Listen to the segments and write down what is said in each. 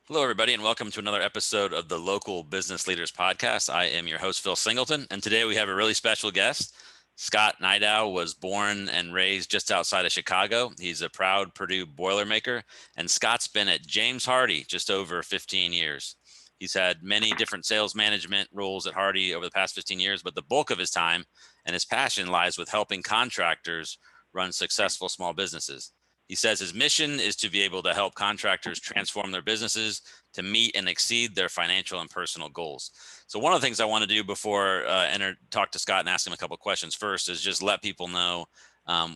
Hello, everybody, and welcome to another episode of the Local Business Leaders Podcast. I am your host, Phil Singleton, and today we have a really special guest. Scott Neidow was born and raised just outside of Chicago. He's a proud Purdue Boilermaker, and Scott's been at James Hardie just over 15 years. He's had many different sales management roles at Hardie over the past 15 years, but the bulk of his time and his passion lies with helping contractors run successful small businesses. He says his mission is to be able to help contractors transform their businesses to meet and exceed their financial and personal goals. So one of the things I want to do before talk to Scott and ask him a couple of questions first is just let people know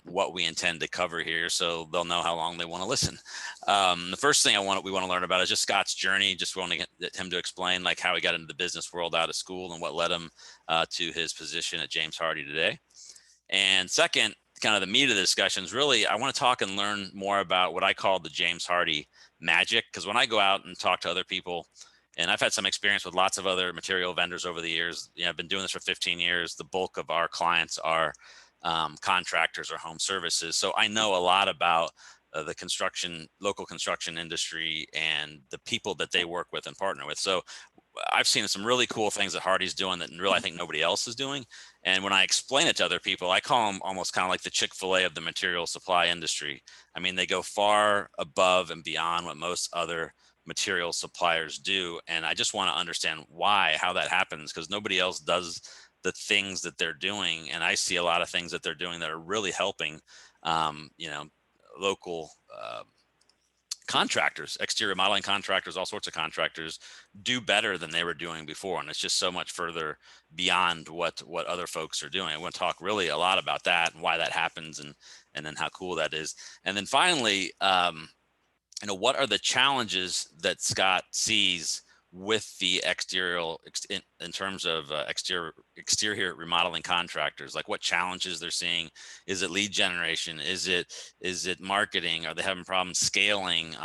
what we intend to cover here, so they'll know how long they want to listen. The first thing we want to learn about is just Scott's journey. Just want to get him to explain like how he got into the business world out of school and what led him to his position at James Hardie today. And second, kind of the meat of the discussions, really, I want to talk and learn more about what I call the James Hardie magic. Because when I go out and talk to other people, and I've had some experience with lots of other material vendors over the years, I've been doing this for 15 years. The bulk of our clients are contractors or home services. So I know a lot about the local construction industry and the people that they work with and partner with. So I've seen some really cool things that Hardie's doing that really I think nobody else is doing. And when I explain it to other people, I call them almost kind of like the Chick-fil-A of the material supply industry. I mean, they go far above and beyond what most other material suppliers do. And I just want to understand how that happens, because nobody else does the things that they're doing. And I see a lot of things that they're doing that are really helping, local contractors, exterior modeling contractors, all sorts of contractors do better than they were doing before. And it's just so much further beyond what other folks are doing. I want to talk really a lot about that and why that happens, and then how cool that is. And then finally, what are the challenges that Scott sees with the exterior in terms of exterior remodeling contractors? Like what challenges they're seeing? Is it lead generation? Is it marketing? Are they having problems scaling?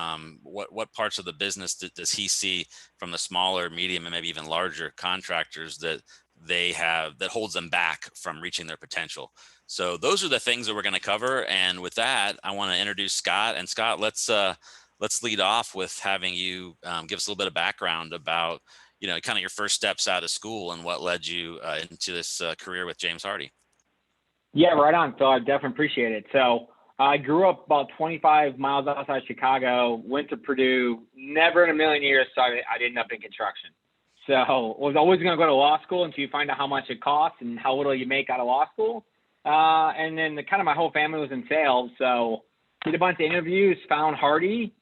What parts of the business does he see from the smaller, medium, and maybe even larger contractors that they have that holds them back from reaching their potential? So those are the things that we're going to cover. And with that, I want to introduce Scott. And Scott, let's lead off with having you give us a little bit of background about, kind of your first steps out of school and what led you into this career with James Hardie. Yeah, right on, Phil. I definitely appreciate it. So I grew up about 25 miles outside Chicago, went to Purdue, never in a million years thought I'd end up in construction. So I was always going to go to law school until you find out how much it costs and how little you make out of law school. And then kind of my whole family was in sales. So did a bunch of interviews, found Hardie.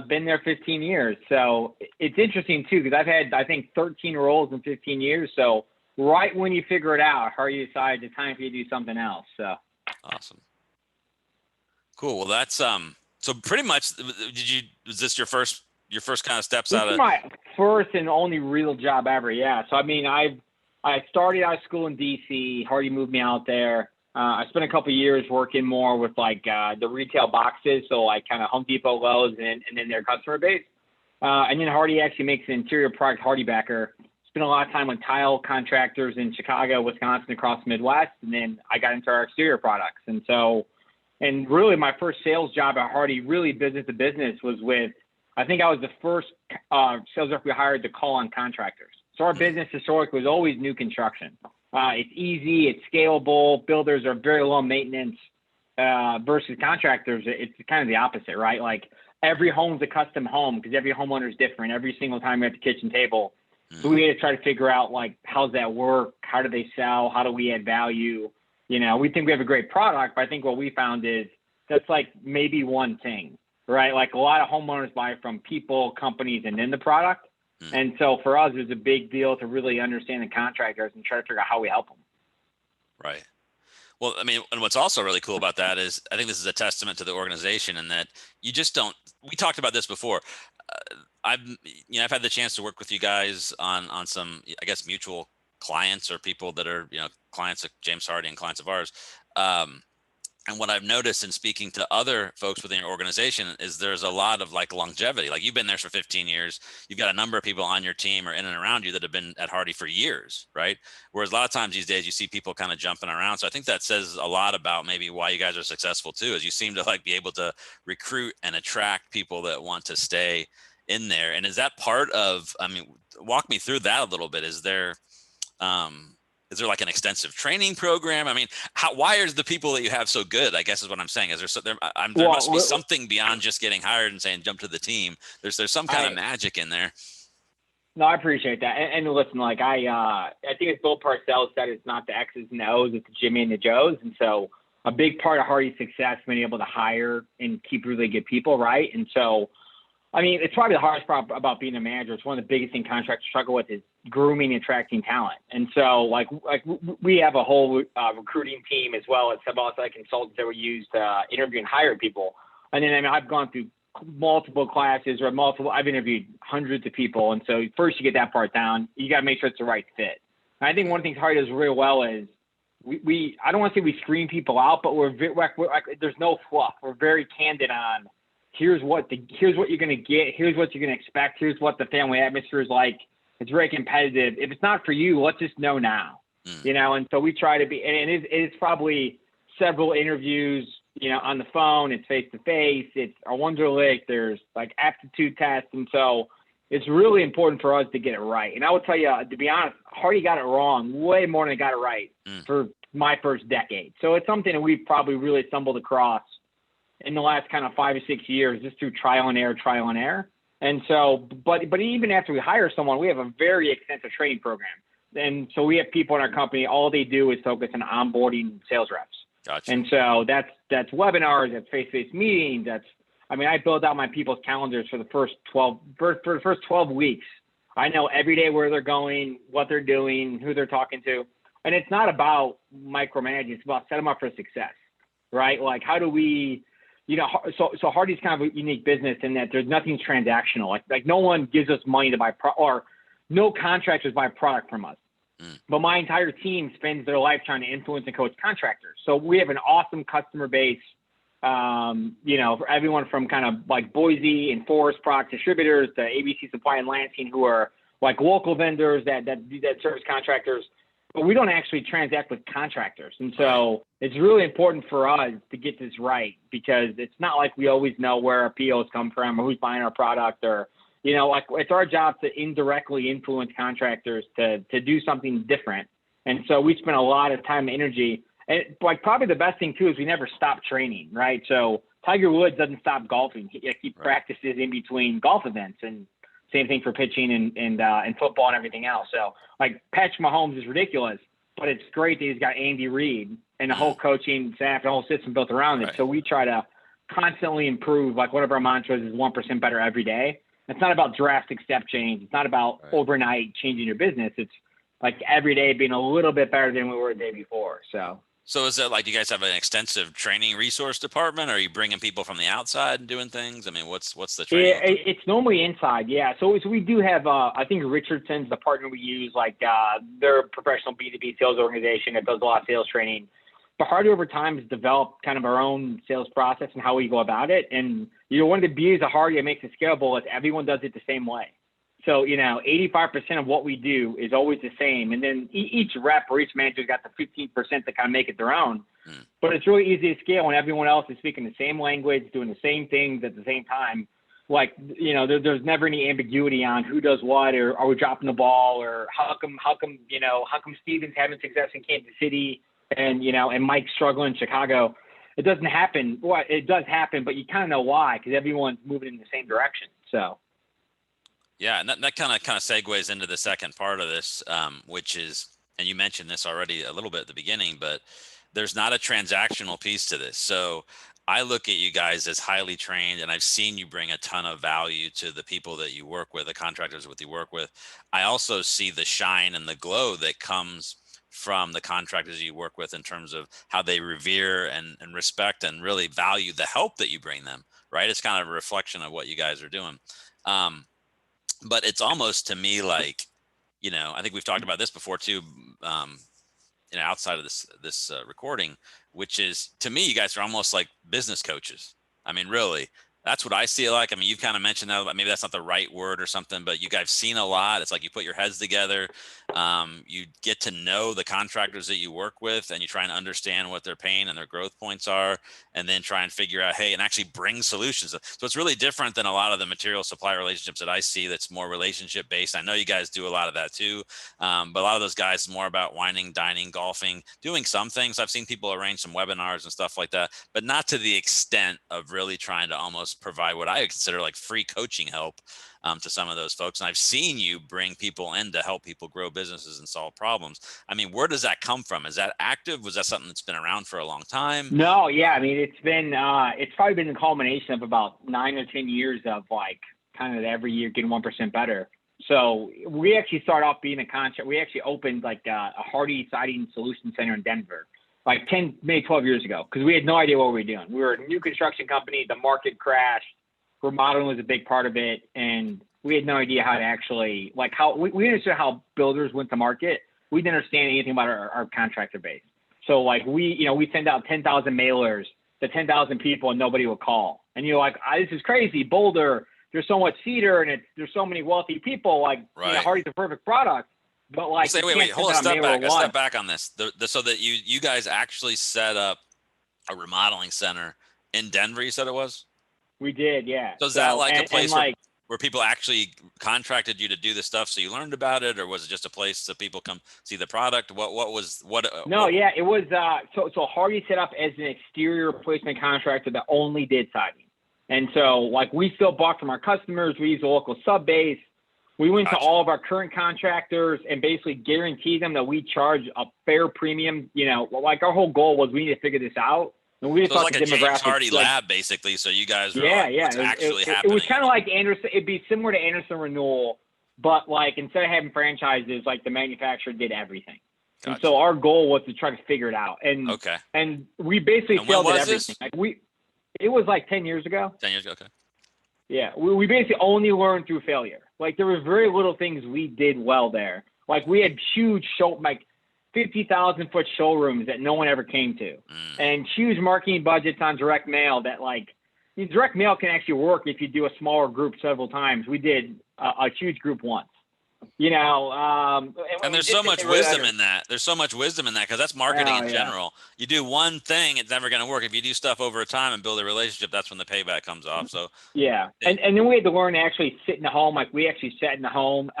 Been there 15 years. So it's interesting too, because I've had, I think, 13 roles in 15 years. So right when you figure it out, how you decide it's time for you to do something else. So awesome. Cool. Well, that's so pretty much was this your first kind of steps this out is of my first and only real job ever. Yeah. So I mean, I started out of school in DC. Hardie moved me out there. I spent a couple of years working more with like the retail boxes, so like kind of Home Depot, Lowe's, and then their customer base. And then Hardie actually makes an interior product, Hardie Backer. Spent a lot of time with tile contractors in Chicago, Wisconsin, across the Midwest, and then I got into our exterior products. And really my first sales job at Hardie, really business to business, was with, I think I was the first sales rep we hired to call on contractors. So our business historically was always new construction. It's easy, it's scalable. Builders are very low maintenance versus contractors. It's kind of the opposite, right? Like every home's a custom home because every homeowner is different every single time we're at the kitchen table. So we had to try to figure out like, how's that work? How do they sell? How do we add value? We think we have a great product, but I think what we found is that's like maybe one thing, right? Like a lot of homeowners buy from people, companies, and then the product. And so for us, it was a big deal to really understand the contractors and try to figure out how we help them. Right. Well, I mean, and what's also really cool about that is I think this is a testament to the organization, and that you just don't. We talked about this before. I've had the chance to work with you guys on some, I guess, mutual clients or people that are clients of James Hardie and clients of ours. And what I've noticed in speaking to other folks within your organization is there's a lot of like longevity. Like you've been there for 15 years. You've got a number of people on your team or in and around you that have been at Hardie for years, right? Whereas a lot of times these days you see people kind of jumping around. So I think that says a lot about maybe why you guys are successful too, is you seem to like be able to recruit and attract people that want to stay in there. And is that part of, I mean, walk me through that a little bit. Is there like an extensive training program? I mean, why is the people that you have so good? I guess is what I'm saying. Is there there must be something beyond just getting hired and saying jump to the team. There's some kind of magic in there. No, I appreciate that. And listen, like I think it's Bill Parcells said, it's not the X's and the O's, it's the Jimmy and the Joes. And so a big part of Hardie's success being able to hire and keep really good people, right? And so, I mean, it's probably the hardest part about being a manager. It's one of the biggest things contractors struggle with is grooming and attracting talent. And so, like we have a whole recruiting team as well as some outside consultants that we use to interview and hire people. And then, I mean, I've gone through multiple classes I've interviewed hundreds of people. And so first you get that part down. You got to make sure it's the right fit. And I think one of the things Hardie does real well is we I don't want to say we screen people out, but we're there's no fluff. We're very candid on here's what you're going to get. Here's what you're going to expect. Here's what the family atmosphere is like. It's very competitive. If it's not for you, let's just know now, you know? And so we try to be, and it's probably several interviews, you know, on the phone, it's face to face, it's a Wonderlic, there's like aptitude tests. And so it's really important for us to get it right. And I will tell you, to be honest, Hardie got it wrong way more than it got it right for my first decade. So it's something that we've probably really stumbled across in the last kind of 5 or 6 years, just through trial and error. And so, but even after we hire someone, we have a very extensive training program. And so we have people in our company, all they do is focus on onboarding sales reps. Gotcha. And so that's webinars, that's face-to-face meetings. I build out my people's calendars for the first 12 weeks. I know every day where they're going, what they're doing, who they're talking to. And it's not about micromanaging. It's about set them up for success, right? Like how do we, you know, so Hardie's kind of a unique business in that there's nothing transactional. Like no one gives us money to buy or no contractors buy product from us. But my entire team spends their life trying to influence and coach contractors. So we have an awesome customer base, you know, for everyone from kind of like Boise and Forest product distributors to ABC Supply and Lansing, who are like local vendors that service contractors. But we don't actually transact with contractors. And so it's really important for us to get this right, because it's not like we always know where our POs come from or who's buying our product, or, you know, like it's our job to indirectly influence contractors to do something different. And so we spend a lot of time and energy. And like probably the best thing too is we never stop training, right? So Tiger Woods doesn't stop golfing. He practices in between golf events, and same thing for pitching and football and everything else. So like Patrick Mahomes is ridiculous, but it's great that he's got Andy Reid and the whole coaching staff, the whole system built around it. So we try to constantly improve. Like one of our mantras is 1% better every day. It's not about drastic step change. It's not about overnight changing your business. It's like every day being a little bit better than we were the day before. So is that like, you guys have an extensive training resource department? Or are you bringing people from the outside and doing things? I mean, what's the training? It's normally inside. Yeah. So we do have, I think Richardson's the partner we use, like they're a professional B2B sales organization that does a lot of sales training. But Hardie over time has developed kind of our own sales process and how we go about it. And, you know, one of the beauties of Hardie that makes it scalable is everyone does it the same way. So, you know, 85% of what we do is always the same. And then each rep or each manager's got the 15% to kind of make it their own. But it's really easy to scale when everyone else is speaking the same language, doing the same things at the same time. Like, you know, there's never any ambiguity on who does what, or are we dropping the ball, or how come Steven's having success in Kansas City and, you know, and Mike's struggling in Chicago. It doesn't happen. Well, it does happen, but you kind of know why, because everyone's moving in the same direction. So. Yeah, and that kind of segues into the second part of this, which is, and you mentioned this already a little bit at the beginning, but there's not a transactional piece to this. So I look at you guys as highly trained, and I've seen you bring a ton of value to the people that you work with, the contractors that you work with. I also see the shine and the glow that comes from the contractors you work with in terms of how they revere and respect and really value the help that you bring them, right? It's kind of a reflection of what you guys are doing. But it's almost to me like, you know, I think we've talked about this before too, you know, outside of this recording, which is, to me, you guys are almost like business coaches. I mean, really, that's what I see it like. I mean, you've kind of mentioned that, maybe that's not the right word or something, but you guys seen a lot. It's like you put your heads together. You get to know the contractors that you work with, and you try and understand what their pain and their growth points are, and then try and figure out, hey, and actually bring solutions. So it's really different than a lot of the material supply relationships that I see that's more relationship based. I know you guys do a lot of that too. But a lot of those guys is more about whining, dining, golfing, doing some things. I've seen people arrange some webinars and stuff like that, but not to the extent of really trying to almost provide what I consider like free coaching help to some of those folks. And I've seen you bring people in to help people grow businesses and solve problems. I mean, where does that come from? Is that active? Was that something that's been around for a long time? No, yeah. I mean, it's probably been a culmination of about 9 or 10 years of like kind of every year getting 1% better. So we actually started off being a contract. We actually opened like a Hardie Siding Solution Center in Denver, like 10, maybe 12 years ago, because we had no idea what we were doing. We were a new construction company. The market crashed. Remodeling was a big part of it, and we had no idea how to actually like how we understood how builders went to market. We didn't understand anything about our contractor base. So like we send out 10,000 mailers to 10,000 people and nobody would call. And you're like, this is crazy. Boulder, there's so much cedar and there's so many wealthy people. Like, right. Hardie's the perfect product. But like, wait, hold on, step back on this. So that you guys actually set up a remodeling center in Denver, you said it was? We did, yeah. So is that like a place where people actually contracted you to do the stuff, so you learned about it, or was it just a place that people come see the product? No, yeah, it was. So Hardie set up as an exterior replacement contractor that only did siding, and so like we still bought from our customers. We used a local sub base. We went to all of our current contractors and basically guaranteed them that we charge a fair premium. Like our whole goal was we need to figure this out. And we so it's like a James Hardie lab, basically. So you guys were what's actually happening. It was kind of like Anderson. It'd be similar to Anderson Renewal, but like instead of having franchises, like the manufacturer did everything. Gotcha. And so our goal was to try to figure it out. And and we basically failed at everything. Like it was like 10 years ago. 10 years ago, okay. Yeah, we basically only learned through failure. Like there were very little things we did well there. Like we had huge 50,000-foot showrooms that no one ever came to, and huge marketing budgets on direct mail that direct mail can actually work if you do a smaller group several times. We did a huge group once, and there's so much wisdom in that. There's so much wisdom in that because that's marketing in general. You do one thing, it's never going to work. If you do stuff over time and build a relationship, that's when the payback comes off. So and then we had to learn to actually sit in the home. Like we actually sat in the home.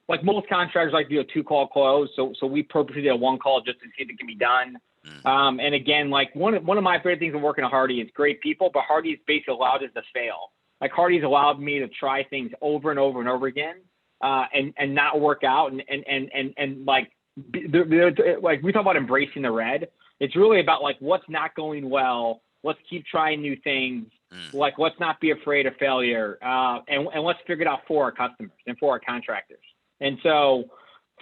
Like most contractors like to do a 2-call close. So we purposely did a 1-call just to see if it can be done. And again, like one of my favorite things in working at Hardie is great people, but Hardie's basically allowed us to fail. Like Hardie's allowed me to try things over and over and over again, and not work out. And like we talk about embracing the red. It's really about like what's not going well. Let's keep trying new things. Like let's not be afraid of failure. And let's figure it out for our customers and for our contractors. And so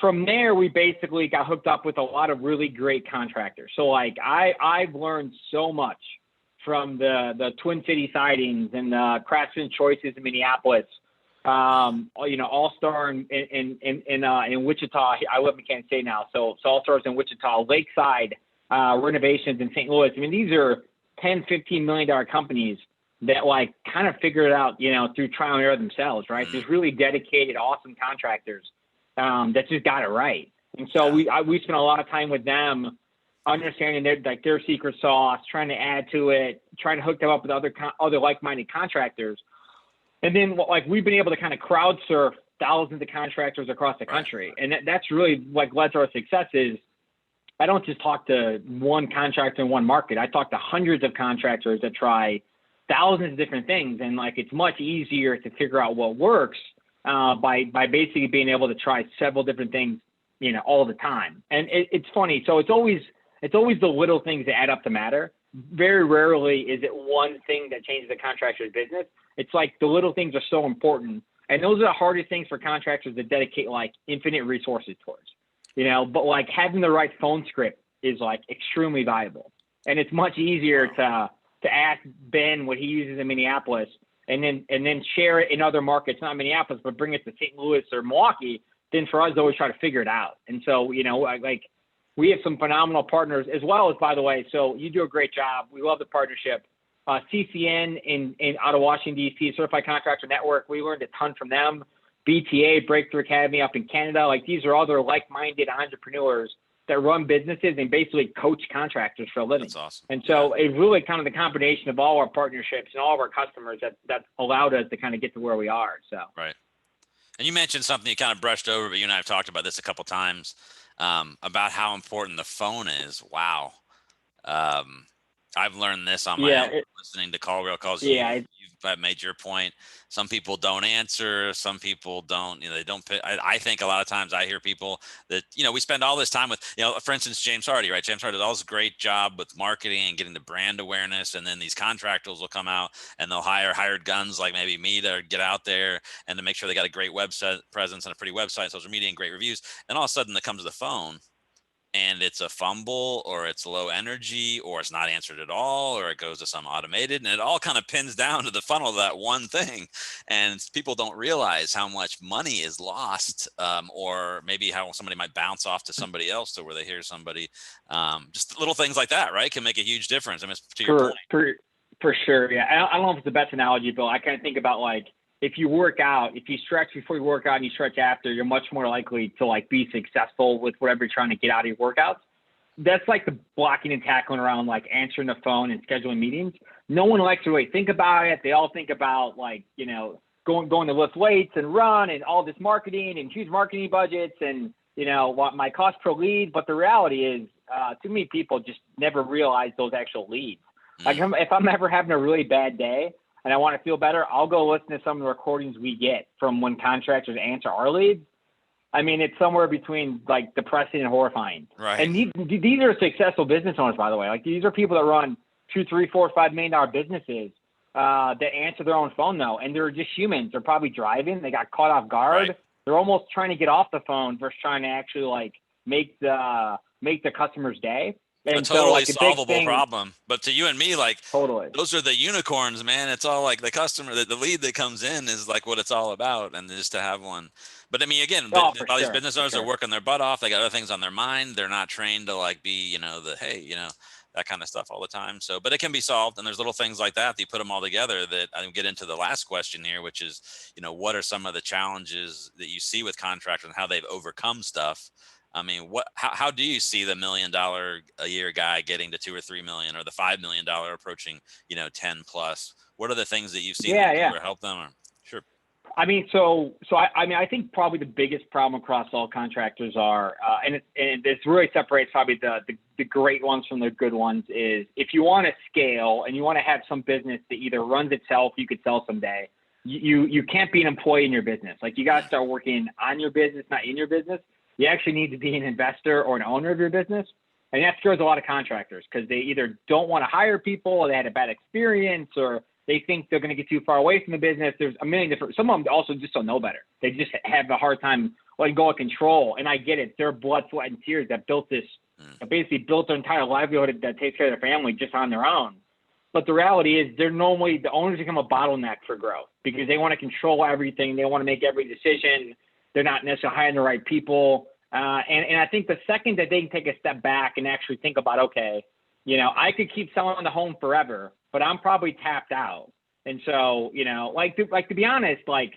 from there, we basically got hooked up with a lot of really great contractors. So like I've learned so much from the Twin City Sidings and the Craftsman Choices in Minneapolis, All-Star in Wichita. I live in Kansas State now. So All-Stars in Wichita, Lakeside Renovations in St. Louis. I mean, these are $10, $15 million companies that like kind of figure it out, through trial and error themselves, right? There's really dedicated, awesome contractors that just got it right. And so we spent a lot of time with them, understanding their secret sauce, trying to add to it, trying to hook them up with other like-minded contractors. And then like we've been able to kind of crowd surf thousands of contractors across the country. And that's really like led to our successes. I don't just talk to one contractor in one market. I talk to hundreds of contractors that try thousands of different things, and like it's much easier to figure out what works by basically being able to try several different things, all the time. And it's funny. So it's always the little things that add up to matter. Very rarely is it one thing that changes a contractor's business. It's like the little things are so important, and those are the hardest things for contractors to dedicate like infinite resources towards. But like having the right phone script is like extremely valuable, and it's much easier to ask Ben what he uses in Minneapolis and then share it in other markets, not Minneapolis, but bring it to St. Louis or Milwaukee, than for us to always try to figure it out. And so, like we have some phenomenal partners as well as, by the way, so you do a great job. We love the partnership. CCN in out of Washington, D.C., Certified Contractor Network. We learned a ton from them. BTA, Breakthrough Academy up in Canada. Like these are other like-minded entrepreneurs that run businesses and basically coach contractors for a living. That's awesome. And so it really kind of the combination of all our partnerships and all of our customers that allowed us to kind of get to where we are. So right. And you mentioned something you kind of brushed over, but you and I have talked about this a couple of times, about how important the phone is. Wow. I've learned this on my own, listening to call real calls. You've made your point. Some people don't answer. Some people don't, they don't pay. I think a lot of times I hear people that, we spend all this time with, for instance, James Hardie, right? James Hardie does all this great job with marketing and getting the brand awareness. And then these contractors will come out and they'll hire hired guns like maybe me to get out there and to make sure they got a great website presence and a pretty website, social media, and great reviews. And all of a sudden it comes to the phone, and it's a fumble, or it's low energy, or it's not answered at all, or it goes to some automated, and it all kind of pins down to the funnel of that one thing. And people don't realize how much money is lost, or maybe how somebody might bounce off to somebody else, to where they hear somebody. Just little things like that, right, can make a huge difference. I mean, to your point. For sure, yeah. I don't know if it's the best analogy, Bill. I kind of think about like, if you work out, if you stretch before you work out and you stretch after, you're much more likely to like be successful with whatever you're trying to get out of your workouts. That's like the blocking and tackling around like answering the phone and scheduling meetings. No one likes to really think about it. They all think about like, going to lift weights and run and all this marketing and huge marketing budgets and, what my cost per lead. But the reality is, too many people just never realize those actual leads. Like if I'm ever having a really bad day, and I want to feel better, I'll go listen to some of the recordings we get from when contractors answer our leads. I mean, it's somewhere between like depressing and horrifying. Right. And these are successful business owners, by the way. Like these are people that run $2, $3, $4, $5 million businesses that answer their own phone though. And they're just humans. They're probably driving. They got caught off guard. Right. They're almost trying to get off the phone versus trying to actually like make the customer's day. And a totally so, solvable problem. But to you and me, like, totally, those are the unicorns, man. It's all like the customer, the lead that comes in is like what it's all about, and just to have one. But I mean, again, all these business owners are working their butt off. They got other things on their mind. They're not trained to like be, that kind of stuff all the time. So, but it can be solved. And there's little things like that. You put them all together. That I get into the last question here, which is, what are some of the challenges that you see with contractors and how they've overcome stuff? I mean, how do you see the $1 million a year guy getting to 2 or 3 million, or the $5 million approaching, 10 plus? What are the things that you've seen that help them? Or, sure. I mean, I think probably the biggest problem across all contractors are, and this really separates probably the great ones from the good ones, is if you want to scale and you want to have some business that either runs itself, you could sell someday, you can't be an employee in your business. Like you got to start working on your business, not in your business. You actually need to be an investor or an owner of your business. And that scares a lot of contractors because they either don't want to hire people, or they had a bad experience, or they think they're going to get too far away from the business. There's a million different, some of them also just don't know better. They just have a hard time letting go of control. And I get it. Their blood, sweat, and tears that built this, basically built their entire livelihood that takes care of their family just on their own. But the reality is the owners become a bottleneck for growth because they want to control everything. They want to make every decision. They're not necessarily hiring the right people. And I think the second that they can take a step back and actually think about, okay, I could keep selling the home forever, but I'm probably tapped out. And so, to be honest, like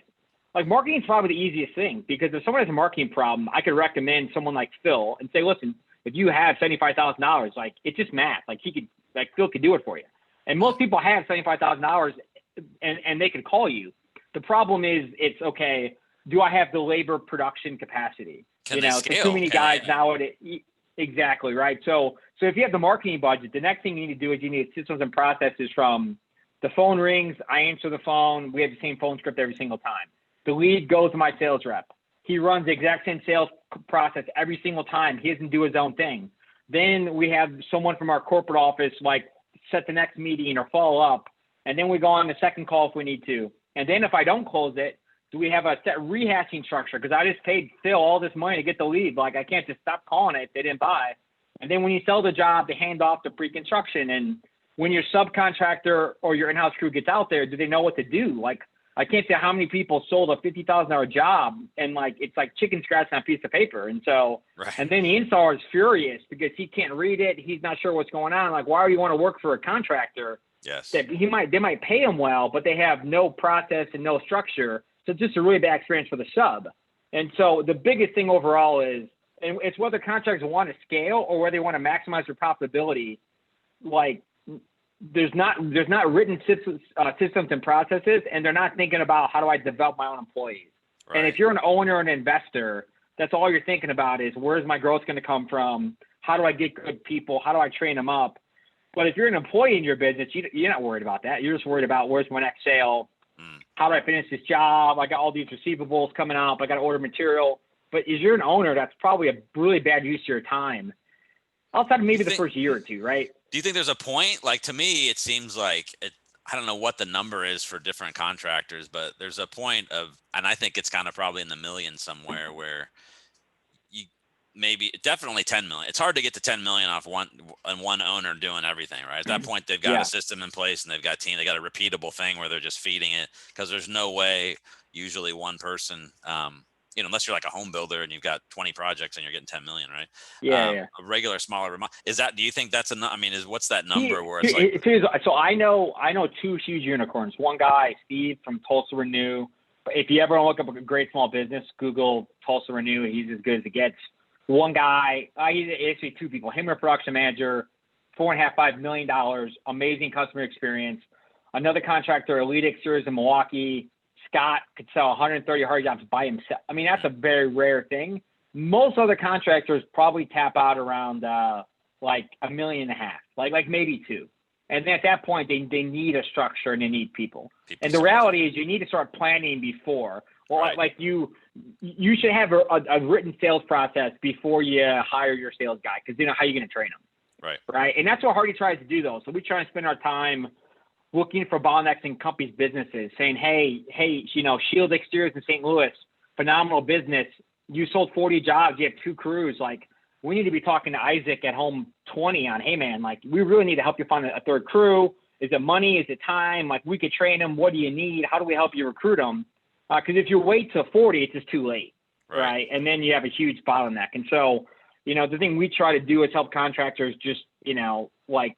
marketing is probably the easiest thing, because if someone has a marketing problem, I could recommend someone like Phil and say, listen, if you have $75,000, like it's just math, Phil could do it for you. And most people have $75,000 and they could call you. The problem is it's okay. Do I have the labor production capacity? Can they scale? Too many guys nowadays. Exactly, right. So if you have the marketing budget, the next thing you need to do is you need systems and processes from the phone rings. I answer the phone. We have the same phone script every single time. The lead goes to my sales rep. He runs the exact same sales process every single time. He doesn't do his own thing. Then we have someone from our corporate office set the next meeting or follow up. And then we go on the second call if we need to. And then if I don't close it, do we have a set rehashing structure? Because I just paid Phil all this money to get the lead. I can't just stop calling it if they didn't buy. And then when you sell the job, they hand off to pre-construction. And when your subcontractor or your in-house crew gets out there, do they know what to do? I can't say how many people sold a $50,000 job and it's like chicken scratch on a piece of paper. And so, And then the installer is furious because he can't read it. He's not sure what's going on. Why would you want to work for a contractor? Yes. That they might pay him well, but they have no process and no structure. So it's just a really bad experience for the sub. And so the biggest thing overall is, and it's whether contractors want to scale or whether they want to maximize their profitability. Like there's not written systems and processes, and they're not thinking about how do I develop my own employees. Right. And if you're an owner and an investor, that's all you're thinking about is where's my growth going to come from? How do I get good people? How do I train them up? But if you're an employee in your business, you're not worried about that. You're just worried about where's my next sale? How do I finish this job? I got all these receivables coming up. I got to order material. But if you're an owner, that's probably a really bad use of your time. Outside of maybe the first year or two, right? Do you think there's a point? Like to me, it seems like I don't know what the number is for different contractors, but there's a point of, and I think it's kind of probably in the millions somewhere where definitely 10 million. It's hard to get to 10 million off one owner doing everything, right? At that point, they've got a system in place and they've got they got a repeatable thing where they're just feeding it, because there's no way usually one person, unless you're like a home builder and you've got 20 projects and you're getting 10 million, right? A regular smaller do you think that's enough? I mean, what's that number where it's like? So I know two huge unicorns. One guy, Steve from Tulsa Renew. If you ever want to look up a great small business, Google Tulsa Renew. He's as good as it gets. One guy, he's actually two people, him a production manager, $4.5 million, amazing customer experience. Another contractor, Elite Exteriors in Milwaukee, Scott, could sell 130 Hardie jobs by himself. I mean, that's a very rare thing. Most other contractors probably tap out around like $1.5 million, like maybe two. And at that point, they need a structure and they need people. And the reality is you need to start planning before. Well, right. Like you should have a written sales process before you hire your sales guy, because you know how you're going to train them. Right. Right. And that's what Hardie tries to do, though. So we try and spend our time looking for bottlenecks in companies' businesses, saying, hey, Shield Exteriors in St. Louis, phenomenal business. You sold 40 jobs. You have 2 crews. Like, we need to be talking to Isaac at Home 20 on, hey, man, like, we really need to help you find a third crew. Is it money? Is it time? Like, we could train them. What do you need? How do we help you recruit them? Because if you wait till 40, it's just too late, right? And then you have a huge bottleneck. And so, the thing we try to do is help contractors just, like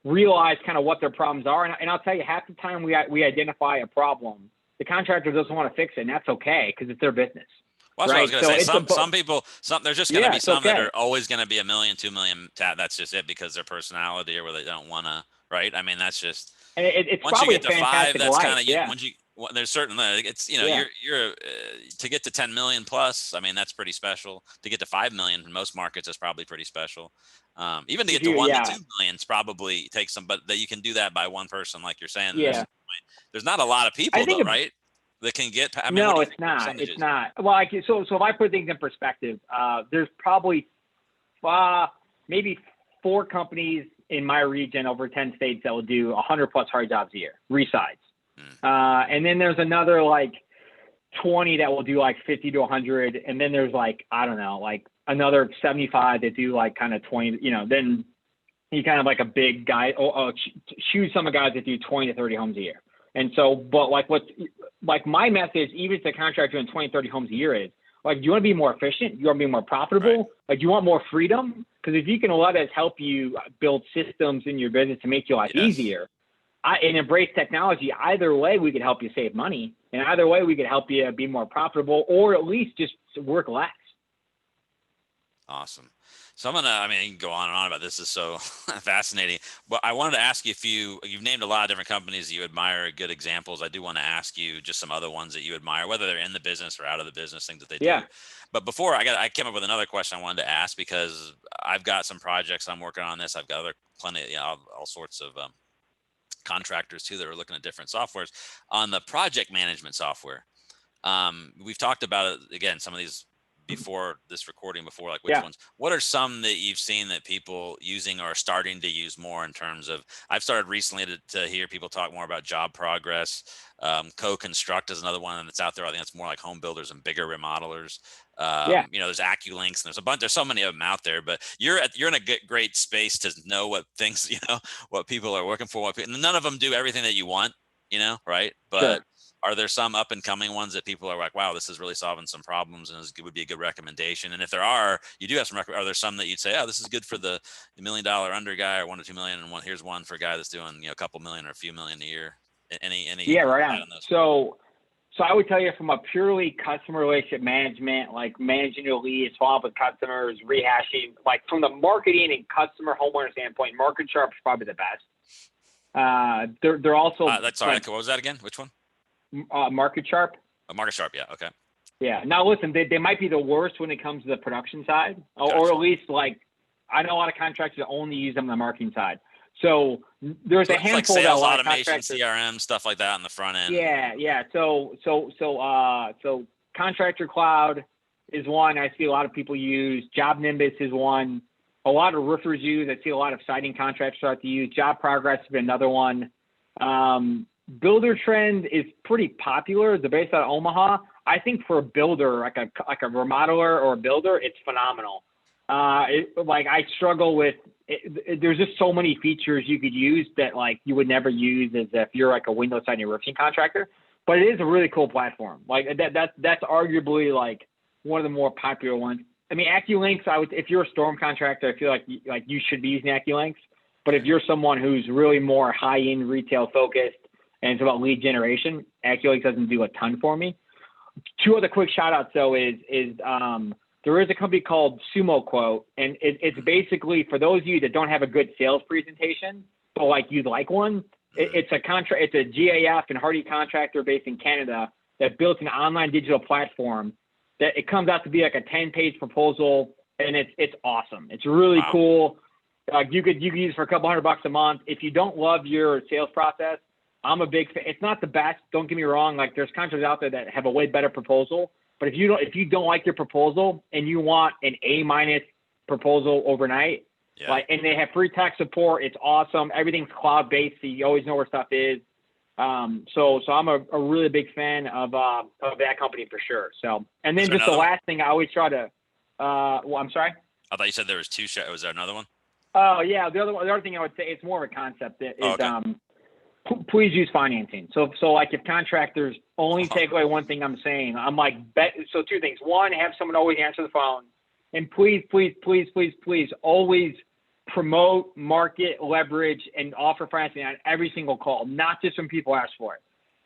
realize kind of what their problems are. And I'll tell you, half the time we identify a problem, the contractor doesn't want to fix it, and that's okay because it's their business. Well, that's what I was going to say. Some people, there's just going to be some that are always going to be $1 million, $2 million. That's just it because their personality or where they don't want to, right? I mean, that's just, and it's once probably you get to 5, that's kind of, once you, there's certain, it's, you're to get to 10 million plus, I mean, that's pretty special. To get to 5 million in most markets is probably pretty special. Even to get to 1 to 2 million probably takes some, but that you can do that by one person, like you're saying. There's not a lot of people though, right? That can get. I mean, no, it's not. It's not. Well, so if I put things in perspective, there's probably maybe 4 companies in my region over 10 states that will do 100 plus Hardie jobs a year, resides. And then there's another like 20 that will do like 50 to 100. And then there's like, I don't know, like another 75 that do like kind of 20, then you kind of like a big guy, choose some of the guys that do 20 to 30 homes a year. And so, but like my message, even to a contractor doing 20, 30 homes a year is like, do you want to be more efficient? Do you want to be more profitable? Right. Like, do you want more freedom? Because if you can let us help you build systems in your business to make your life easier, and embrace technology, either way, we could help you save money. And either way, we could help you be more profitable or at least just work less. Awesome. So you can go on and on about this. This is so fascinating. But I wanted to ask you you've named a lot of different companies that you admire, good examples. I do want to ask you just some other ones that you admire, whether they're in the business or out of the business, things that they do. But before I came up with another question I wanted to ask, because I've got some projects I'm working on this. I've got plenty, all sorts of contractors too that are looking at different softwares. On the project management software, we've talked about it again, some of these before this recording, like which ones, what are some that you've seen that people using or starting to use more in terms of, I've started recently to hear people talk more about job progress. Co-construct is another one that's out there. I think it's more like home builders and bigger remodelers. There's AccuLinks and there's so many of them out there, but you're in a great space to know what things, what people are looking for, and none of them do everything that you want, right? But are there some up and coming ones that people are like, wow, this is really solving some problems and it would be a good recommendation? And if there are, you do have some, are there some that you'd say, oh, this is good for the $1 million under guy or 1 to 2 million, and here's one for a guy that's doing, a couple million or a few million a year? Any right on. So I would tell you from a purely customer relationship management, like managing your leads, following up with customers, rehashing, like from the marketing and customer homeowner standpoint, Market Sharp is probably the best. They're also sorry, what was that again? Which one? Market Sharp. Oh, Market Sharp, yeah, okay. Yeah. Now listen, they might be the worst when it comes to the production side, Gotcha. or at least like I know a lot of contractors that only use them on the marketing side. So there's a handful like sales that automation, CRM, stuff like that on the front end. Yeah. So Contractor Cloud is one I see a lot of people use. Job Nimbus is one. A lot of roofers use. I see a lot of siding contractors start to use. Job Progress has been another one. Builder Trend is pretty popular. They're based out of Omaha. I think for a builder, like a remodeler or a builder, it's phenomenal. I struggle with it, there's just so many features you could use that like you would never use as if you're like a window siding roofing contractor. But it is a really cool platform. Like that's arguably like one of the more popular ones. I mean, AccuLinks, if you're a storm contractor, I feel like you should be using AccuLinks. But if you're someone who's really more high-end retail focused and it's about lead generation, AccuLinks doesn't do a ton for me. Two other quick shout outs though is there is a company called Sumo Quote, and it's basically for those of you that don't have a good sales presentation, but like you'd like one. It's a GAF and Hardie contractor based in Canada that built an online digital platform that it comes out to be like a 10-page proposal, and it's awesome. It's really cool. You could use it for a couple $100 a month. If you don't love your sales process, I'm a big fan. It's not the best. Don't get me wrong. Like there's contractors out there that have a way better proposal. But if you don't like your proposal and you want an A- proposal overnight, and they have free tech support, it's awesome. Everything's cloud based, so you always know where stuff is. So I'm a really big fan of that company for sure. So, and then just the last thing I always try to. I'm sorry. I thought you said there was two. Was there another one? Oh yeah, the other thing I would say, it's more of a concept. Please use financing. So like if contractors only take away one thing I'm saying, I'm like, so two things. One, have someone always answer the phone. And please always promote, market, leverage, and offer financing on every single call, not just when people ask for it.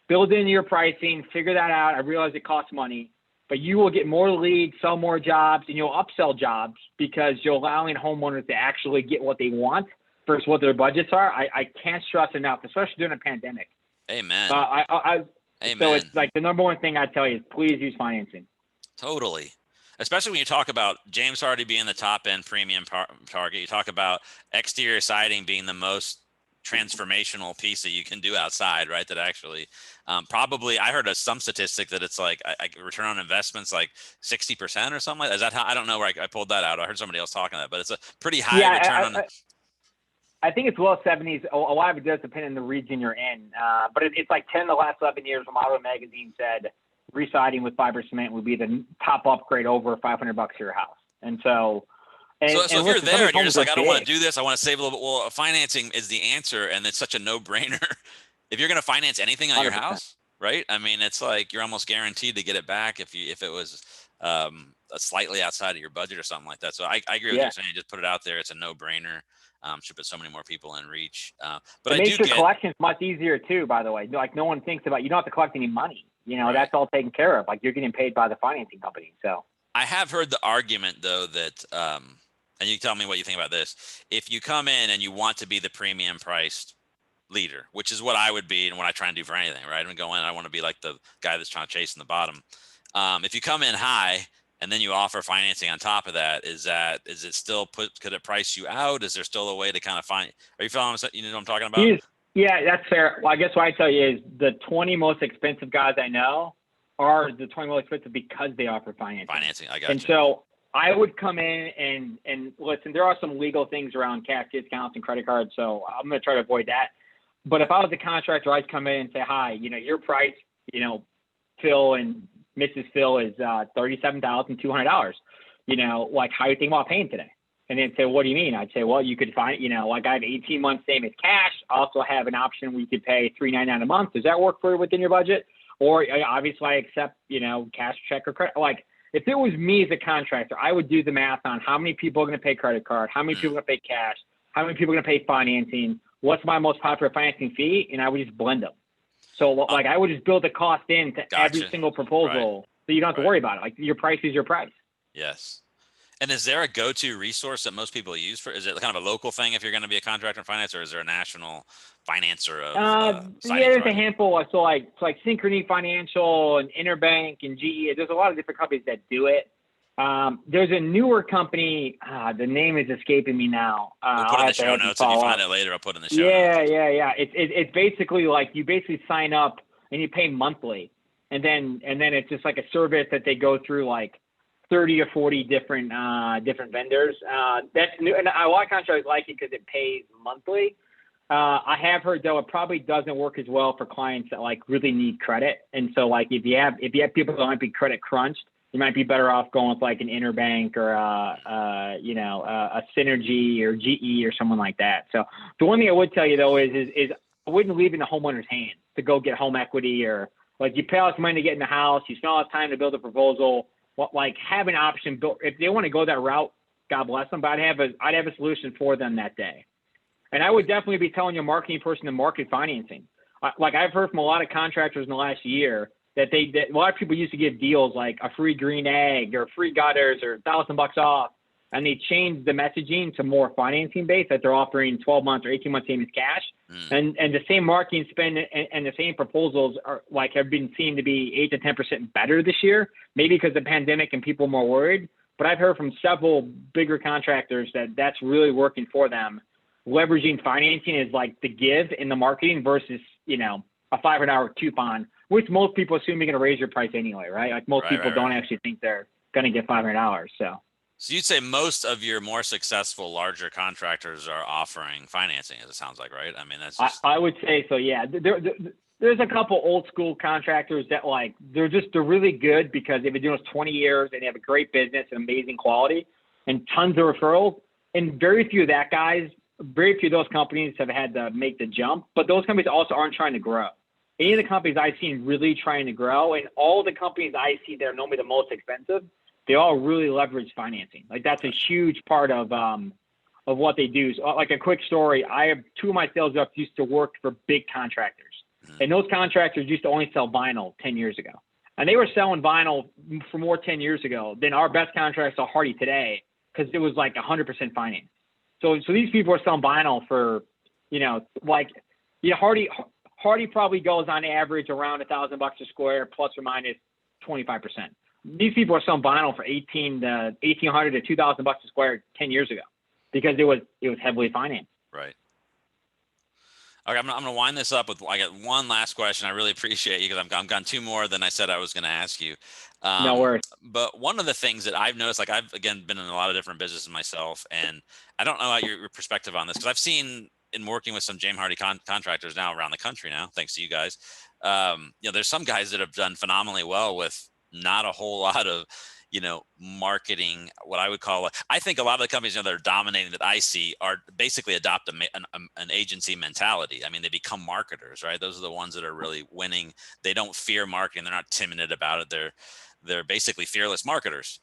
Build into your pricing, figure that out. I realize it costs money, but you will get more leads, sell more jobs, and you'll upsell jobs because you're allowing homeowners to actually get what they want versus what their budgets are. I can't stress enough, especially during a pandemic. Amen. Amen. So it's like the number one thing I tell you is please use financing. Totally. Especially when you talk about James Hardie being the top end premium target. You talk about exterior siding being the most transformational piece that you can do outside, right? That actually probably, I heard some statistic that it's like return on investments like 60% or something like that. Is that how? I don't know where I pulled that out. I heard somebody else talking that, but it's a pretty high return on. I think it's low 70s. A lot of it does depend on the region you're in. But it's like 10 the last 11 years. Remodel Magazine said residing with fiber cement would be the top upgrade over $500 to your house. And so, if you're there and you're just like, I don't want to do this, I want to save a little bit. Well, financing is the answer, and it's such a no-brainer. If you're going to finance anything on 100%. Your house, right? I mean, it's like you're almost guaranteed to get it back if it was slightly outside of your budget or something like that. So I agree with you saying, just put it out there. It's a no-brainer. Should put so many more people in reach. But it makes your collections much easier too, by the way. Like no one thinks about, you don't have to collect any money. Right. That's all taken care of. Like you're getting paid by the financing company. So I have heard the argument though that, and you tell me what you think about this. If you come in and you want to be the premium priced leader, which is what I would be and what I try and do for anything, right? I go in, I want to be like the guy that's trying to chase in the bottom. If you come in high and then you offer financing on top of that, is it still could it price you out? Is there still a way to kind of find, are you following what I'm talking about? Yeah, that's fair. Well, I guess what I tell you is the 20 most expensive guys I know are the 20 most expensive because they offer financing. I got you. And so I would come in and listen, there are some legal things around cash discounts and credit cards. So I'm going to try to avoid that. But if I was a contractor, I'd come in and say, hi, your price, Phil and Mrs. Phil is $37,200. Like how you think about paying today? And they'd say, what do you mean? I'd say, well, you could find, like I have 18 months same as cash. I also have an option where you could pay $399 a month. Does that work for you within your budget? Or obviously I accept, cash, check, or credit. Like if it was me as a contractor, I would do the math on how many people are going to pay credit card, how many people are going to pay cash, how many people are going to pay financing, what's my most popular financing fee, and I would just blend them. So like I would just build the cost into every Gotcha. single proposal, so you don't have to worry about it. Like your price is your price. Yes. And is there a go-to resource that most people use for? Is it kind of a local thing if you're going to be a contractor in finance, or is there a national financer of Yeah, siding there's a projects? handful. So like Synchrony Financial and Interbank and GE. There's a lot of different companies that do it. There's a newer company. The name is escaping me now. We'll put I'll in the have to show have them notes. If you follow find up. it later, I'll put it in the show notes. Yeah. It's basically like you basically sign up and you pay monthly, and then it's just like a service that they go through like 30 or 40 different vendors. That's new, and a lot of contractors like it because it pays monthly. I have heard though it probably doesn't work as well for clients that like really need credit, and so like if you have people that might be credit crunched, you might be better off going with like an Interbank or a Synergy or GE or someone like that. So the one thing I would tell you though is I wouldn't leave it in the homeowner's hands to go get home equity, or like you pay all this money to get in the house, you spend all this time to build a proposal. Like have an option built if they want to go that route. God bless them, but I'd have a solution for them that day. And I would definitely be telling your marketing person to market financing. Like I've heard from a lot of contractors in the last year that a lot of people used to give deals like a free green egg or free gutters or $1,000 off, and they changed the messaging to more financing based, that they're offering 12 months or 18 months payments cash. And the same marketing spend and the same proposals are like have been seen to be 8 to 10% better this year, maybe because of the pandemic and people are more worried. But I've heard from several bigger contractors that that's really working for them. Leveraging financing is like the give in the marketing versus, a $500 coupon, which most people assume you're going to raise your price anyway, right? Like most people don't actually think they're going to get $500. So you'd say most of your more successful larger contractors are offering financing, as it sounds like, right? I mean, that's just... I would say so. Yeah. There's a couple old school contractors that like, they're really good because they've been doing this 20 years and they have a great business and amazing quality and tons of referrals. And very few of those companies have had to make the jump, but those companies also aren't trying to grow. Any of the companies I've seen really trying to grow, and all the companies I see that are normally the most expensive, they all really leverage financing. Like that's a huge part of what they do. So, like a quick story, I have two of my sales reps used to work for big contractors, and those contractors used to only sell vinyl 10 years ago. And they were selling vinyl for more 10 years ago than our best contractors sell Hardie today, because it was like 100% finance. So these people are selling vinyl for, Hardie probably goes on average around $1,000 a square, plus or minus 25%. These people are selling vinyl for $1,800 to $2,000 a square 10 years ago, because it was heavily financed. Right. Okay, I'm gonna wind this up with, I got one last question. I really appreciate you, because I've gone two more than I said I was going to ask you. No worries. But one of the things that I've noticed, like I've again been in a lot of different businesses myself, and I don't know your perspective on this, because I've seen in working with some James Hardie contractors now around the country now, thanks to you guys. There's some guys that have done phenomenally well with not a whole lot of marketing, what I would call, I think a lot of the companies that are dominating that I see are basically adopt an agency mentality. I mean, they become marketers, right? Those are the ones that are really winning. They don't fear marketing. They're not timid about it. They're basically fearless marketers.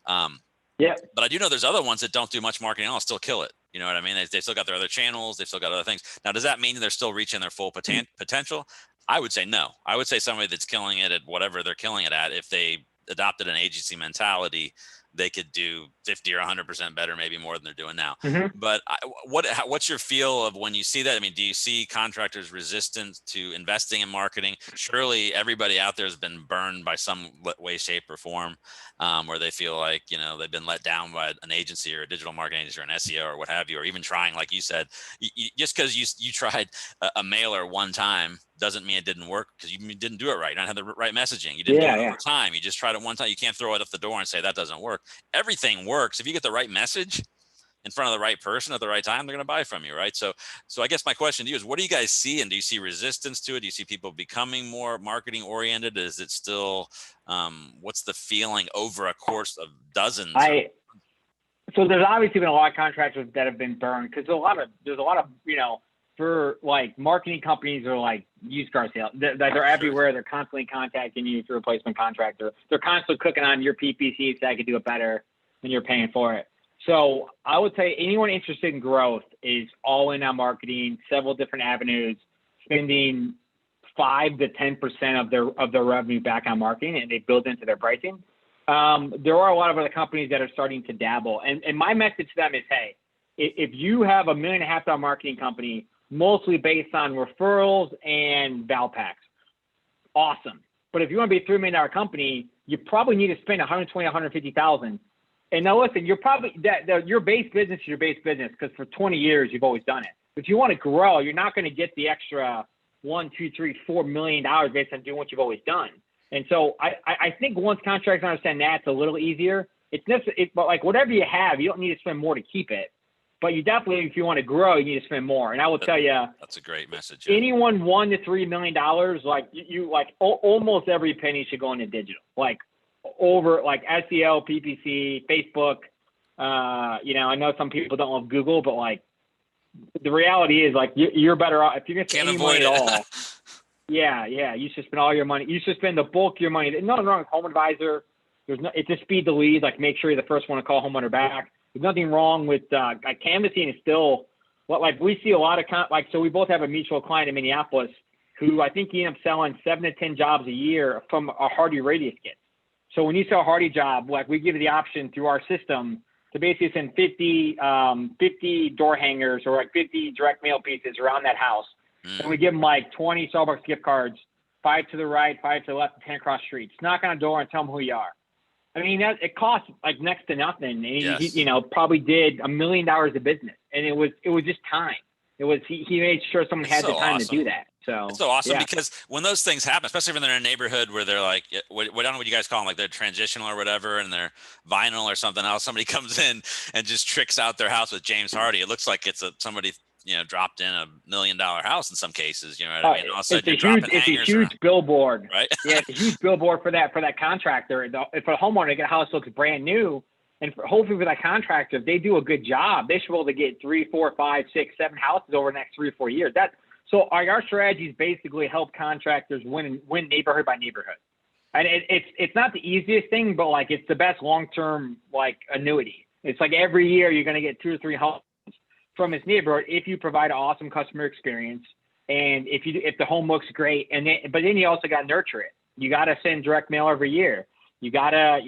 Yeah. But I do know there's other ones that don't do much marketing at all, still kill it. You know what I mean? They still got their other channels. They've still got other things. Now, does that mean they're still reaching their full potential? I would say no. I would say somebody that's killing it at whatever they're killing it at, if they adopted an agency mentality, they could do 50 or 100% better, maybe more than they're doing now. But what's your feel of when you see that? I mean, do you see contractors resistant to investing in marketing? Surely everybody out there has been burned by some way, shape, or form, where they feel like, they've been let down by an agency or a digital marketing agency or an SEO or what have you, or even trying, like you said, just because you tried a mailer one time doesn't mean it didn't work, because you didn't do it right. You don't have the right messaging. You didn't do it over time. You just tried it one time. You can't throw it up the door and say that doesn't work. Everything works. If you get the right message in front of the right person at the right time, they're going to buy from you, right? So I guess my question to you is, what do you guys see? And do you see resistance to it? Do you see people becoming more marketing oriented? Is it still, what's the feeling over a course of dozens? So there's obviously been a lot of contractors that have been burned, because there's a lot of, for like marketing companies or like used car sales, they're everywhere. They're constantly contacting you through a replacement contractor. They're constantly clicking on your PPC so I could do it better, and you're paying for it. So I would say anyone interested in growth is all in on marketing, several different avenues, spending 5 to 10% of their revenue back on marketing, and they build into their pricing. There are a lot of other companies that are starting to dabble. And my message to them is, hey, if you have $1.5 million marketing company, mostly based on referrals and val packs, awesome. But if you want to be a $3 million company, you probably need to spend $120,000, $150,000. And now listen, you're probably your base business is your base business because for 20 years you've always done it. But if you want to grow, you're not going to get the extra $1, $2, $3, $4 million based on doing what you've always done. And so I think once contractors understand that, it's a little easier. But like whatever you have, you don't need to spend more to keep it. But you definitely, if you want to grow, you need to spend more. And I will tell you, that's a great message. Yeah. Anyone $1 to $3 million, like you like almost every penny should go into digital, like over like SEO, PPC, Facebook. I know some people don't love Google, but like the reality is like you're better off if you're going to spend any money at all. Yeah. You should spend all your money. You should spend the bulk of your money. Nothing wrong with Home Advisor. It's just speed the lead. Like make sure you're the first one to call homeowner back. There's nothing wrong with like canvassing is still what like we see a lot of so we both have a mutual client in Minneapolis who I think he ended up selling 7 to 10 jobs a year from a Hardie radius kit. So when you sell a Hardie job, like we give you the option through our system to basically send 50 door hangers or like 50 direct mail pieces around that house. And we give them like 20 Starbucks gift cards, 5 to the right, 5 to the left, and 10 across the street. Just knock on a door and tell them who you are. I mean, it costs like next to nothing. And he probably did $1 million of business. And it was just time. He made sure someone had the time to do that. So it's so awesome because when those things happen, especially when they're in a neighborhood where they're like, what I don't know what you guys call them, like they're transitional or whatever, and they're vinyl or something else, somebody comes in and just tricks out their house with James Hardie. It looks like it's somebody dropped in $1 million house in some cases. You know what I mean? Also, it's a huge billboard, right? Yeah, it's a huge billboard for that contractor. If a homeowner, a house looks brand new, and hopefully for that contractor, if they do a good job, they should be able to get 3, 4, 5, 6, 7 houses over the next 3 or 4 years. So our strategies basically help contractors win neighborhood by neighborhood. And it's not the easiest thing, but like it's the best long-term like annuity. It's like every year you're going to get 2 or 3 homes from this neighborhood if you provide an awesome customer experience and if the home looks great. But then you also got to nurture it. You got to send direct mail every year. You got to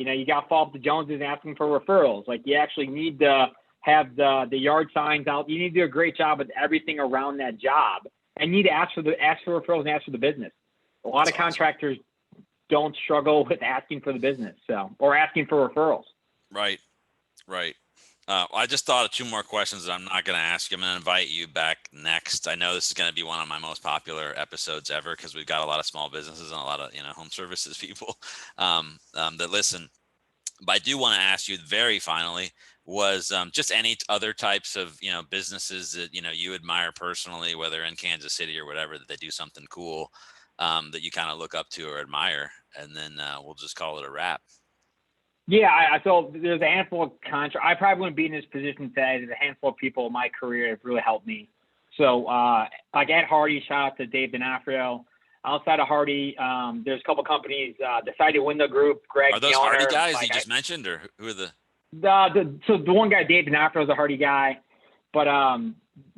follow up the Joneses and ask them for referrals. Like you actually need to have the yard signs out. You need to do a great job with everything around that job. And you need to ask for referrals and ask for the business. A lot of contractors don't struggle with asking for the business, or asking for referrals. Right. I just thought of 2 more questions that I'm not going to ask you. I'm going to invite you back next. I know this is going to be one of my most popular episodes ever because we've got a lot of small businesses and a lot of home services people that listen. But I do want to ask you very finally was just any other types of businesses that you admire personally, whether in Kansas City or whatever, that they do something cool that you kind of look up to or admire, and then we'll just call it a wrap. Yeah, so there's a handful of I probably wouldn't be in this position today. There's a handful of people in my career that have really helped me. So like at Hardie, shout out to Dave D'Onofrio. Outside of Hardie, there's a couple companies, Decided Window Group, Greg. Are those Hardie guys you just mentioned, or who are the? So the one guy, Dave D'Onofrio, is a Hardie guy, but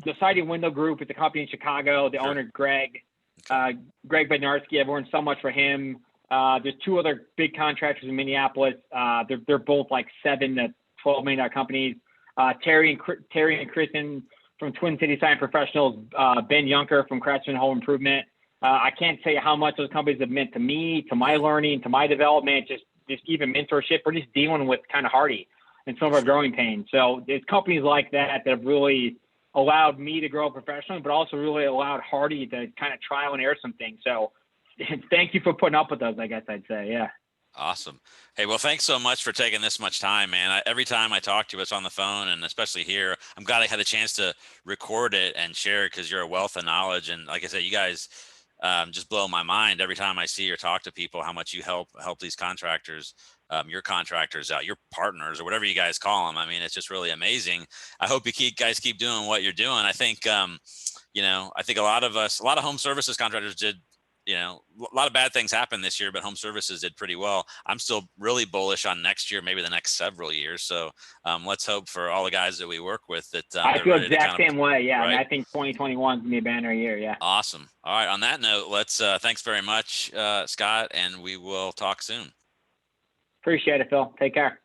Decided Window Group is a company in Chicago. The owner, Greg Bednarski. I've learned so much for him. There's 2 other big contractors in Minneapolis. They're both like $7 to $12 million companies. Terry and Kristen from Twin City Sign Professionals. Ben Yunker from Craftsman Home Improvement. I can't say how much those companies have meant to me, to my learning, to my development, just even mentorship. We're just dealing with kind of Hardie and some of our growing pains. So there's companies like that have really allowed me to grow professionally, but also really allowed Hardie to kind of trial and error some things. So thank you for putting up with us, I guess I'd say. Yeah. Awesome. Hey, well, thanks so much for taking this much time, man. Every time I talk to us on the phone, and especially here, I'm glad I had a chance to record it and share it because you're a wealth of knowledge. And like I said, you guys just blow my mind every time I see or talk to people, how much you help these contractors, your contractors out, your partners, or whatever you guys call them. I mean, it's just really amazing. I hope you guys keep doing what you're doing. I think, I think a lot of home services contractors did a lot of bad things happened this year, but home services did pretty well. I'm still really bullish on next year, maybe the next several years. So let's hope for all the guys that we work with that I they're feel ready to exact kind of, same way. Yeah. right? And I think 2021 is gonna be a banner year. Yeah. Awesome. All right. On that note, let's thanks very much, Scott, and we will talk soon. Appreciate it, Phil. Take care.